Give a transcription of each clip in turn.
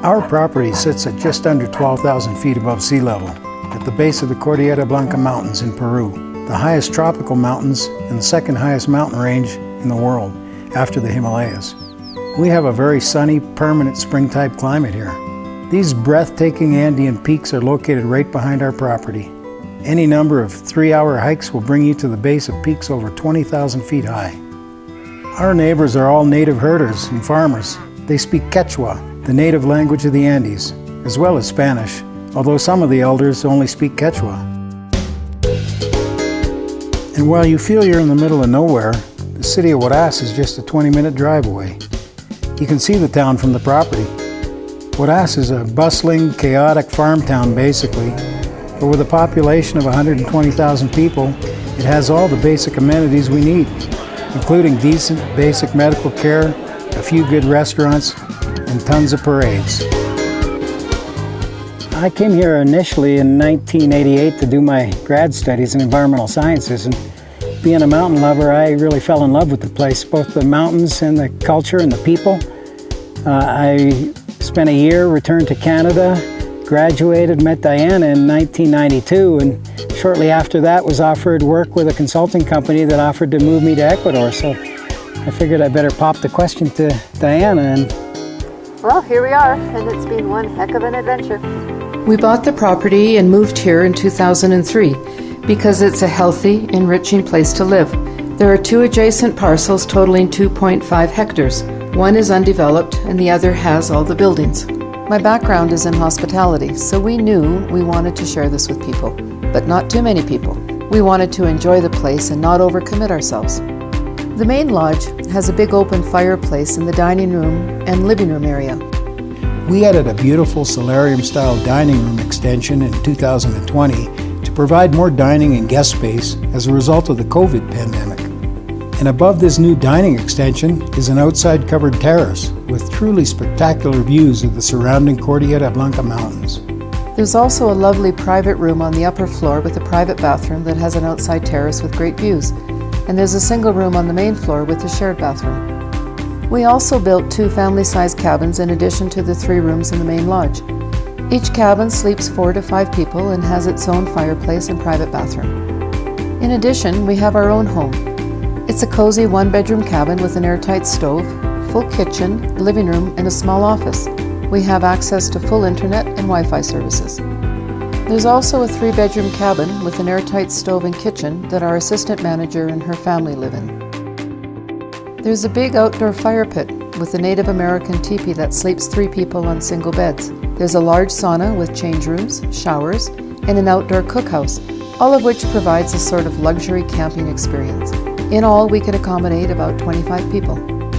Our property sits at just under 12,000 feet above sea level, at the base of the Cordillera Blanca mountains in Peru, the highest tropical mountains and the second highest mountain range in the world, after the Himalayas. We have a very sunny, permanent spring-type climate here. These breathtaking Andean peaks are located right behind our property. Any number of 3-hour hikes will bring you to the base of peaks over 20,000 feet high. Our neighbors are all native herders and farmers. They speak Quechua, the native language of the Andes, as well as Spanish, although some of the elders only speak Quechua. And while you feel you're in the middle of nowhere, the city of Huaraz is just a 20-minute drive away. You can see the town from the property. Huaraz is a bustling, chaotic farm town basically, but with a population of 120,000 people, it has all the basic amenities we need, including decent basic medical care, a few good restaurants, and tons of parades. I came here initially in 1988 to do my grad studies in environmental sciences, and being a mountain lover, I really fell in love with the place, both the mountains and the culture and the people. I spent a year, returned to Canada, graduated, met Diana in 1992, and shortly after that was offered work with a consulting company that offered to move me to Ecuador. So I figured I'd better pop the question to Diana. And well, here we are, and it's been one heck of an adventure. We bought the property and moved here in 2003 because it's a healthy, enriching place to live. There are 2 adjacent parcels totaling 2.5 hectares. One is undeveloped and the other has all the buildings. My background is in hospitality, so we knew we wanted to share this with people, but not too many people. We wanted to enjoy the place and not overcommit ourselves. The main lodge has a big open fireplace in the dining room and living room area. we added a beautiful solarium-style dining room extension in 2020 to provide more dining and guest space as a result of the COVID pandemic. And above this new dining extension is an outside covered terrace with truly spectacular views of the surrounding Cordillera Blanca mountains. There's also a lovely private room on the upper floor with a private bathroom that has an outside terrace with great views. And there's a single room on the main floor with a shared bathroom. We also built 2 family-sized cabins in addition to the 3 rooms in the main lodge. Each cabin sleeps 4 to 5 people and has its own fireplace and private bathroom. In addition, we have our own home. It's a cozy 1-bedroom cabin with an airtight stove, full kitchen, living room, and a small office. We have access to full internet and Wi-Fi services. There's also a 3-bedroom cabin with an airtight stove and kitchen that our assistant manager and her family live in. There's a big outdoor fire pit with a Native American teepee that sleeps 3 people on single beds. There's a large sauna with change rooms, showers, and an outdoor cookhouse, all of which provides a sort of luxury camping experience. In all, we can accommodate about 25 people.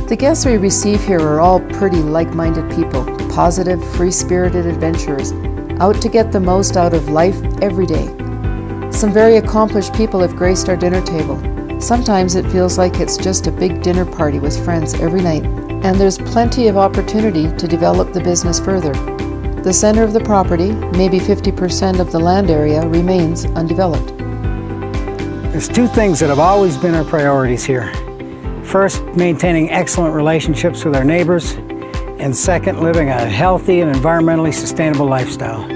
The guests we receive here are all pretty like-minded people, positive, free-spirited adventurers, out to get the most out of life every day. Some very accomplished people have graced our dinner table. Sometimes it feels like it's just a big dinner party with friends every night, and there's plenty of opportunity to develop the business further. The center of the property, maybe 50% of the land area, remains undeveloped. There's 2 things that have always been our priorities here. First, maintaining excellent relationships with our neighbors, and second, living a healthy and environmentally sustainable lifestyle.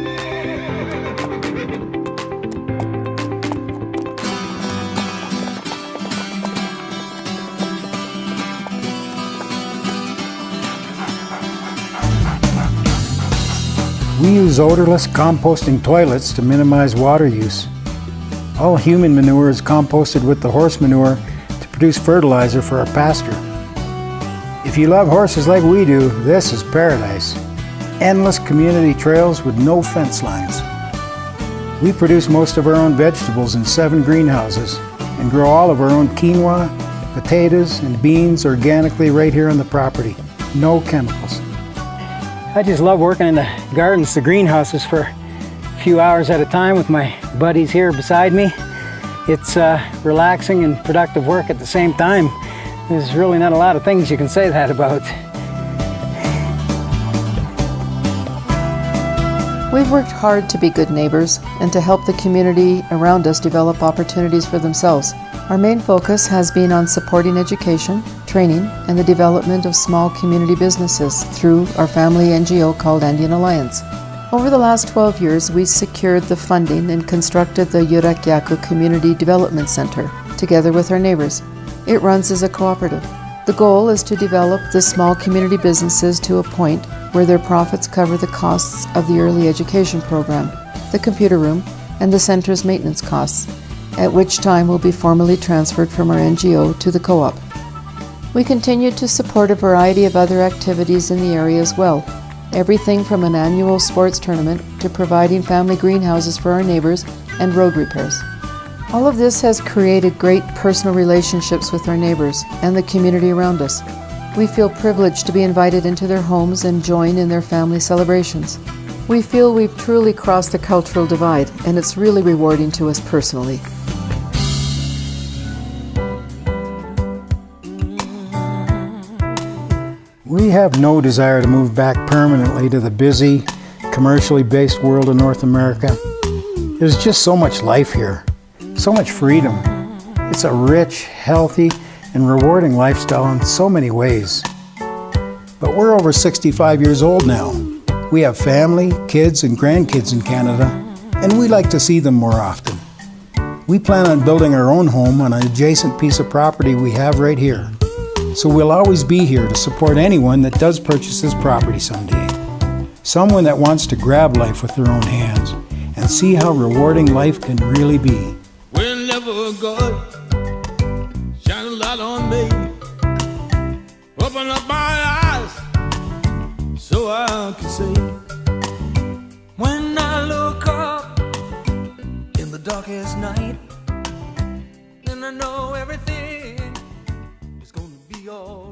We use odorless composting toilets to minimize water use. All human manure is composted with the horse manure to produce fertilizer for our pasture. If you love horses like we do, this is paradise. Endless community trails with no fence lines. We produce most of our own vegetables in 7 greenhouses and grow all of our own quinoa, potatoes, and beans organically right here on the property. No chemicals. I just love working in the gardens, the greenhouses, for a few hours at a time with my buddies here beside me. It's relaxing and productive work at the same time. There's really not a lot of things you can say that about. We've worked hard to be good neighbors and to help the community around us develop opportunities for themselves. Our main focus has been on supporting education, training, and the development of small community businesses through our family NGO called Andean Alliance. Over the last 12 years, we secured the funding and constructed the Yuraquiaco Community Development Center, together with our neighbors. It runs as a cooperative. The goal is to develop the small community businesses to a point where their profits cover the costs of the early education program, the computer room, and the center's maintenance costs, at which time will be formally transferred from our NGO to the co-op. We continue to support a variety of other activities in the area as well, everything from an annual sports tournament to providing family greenhouses for our neighbors and road repairs. All of this has created great personal relationships with our neighbors and the community around us. We feel privileged to be invited into their homes and join in their family celebrations. We feel we've truly crossed the cultural divide, and it's really rewarding to us personally. We have no desire to move back permanently to the busy, commercially based world of North America. There's just so much life here, so much freedom. It's a rich, healthy, and rewarding lifestyle in so many ways. But we're over 65 years old now. We have family, kids, and grandkids in Canada, and we like to see them more often. We plan on building our own home on an adjacent piece of property we have right here. So we'll always be here to support anyone that does purchase this property someday. Someone that wants to grab life with their own hands and see how rewarding life can really be. Whenever God shine a light on me, open up my eyes so I can see. When I look up in the darkest night, then I know everything is gonna be alright.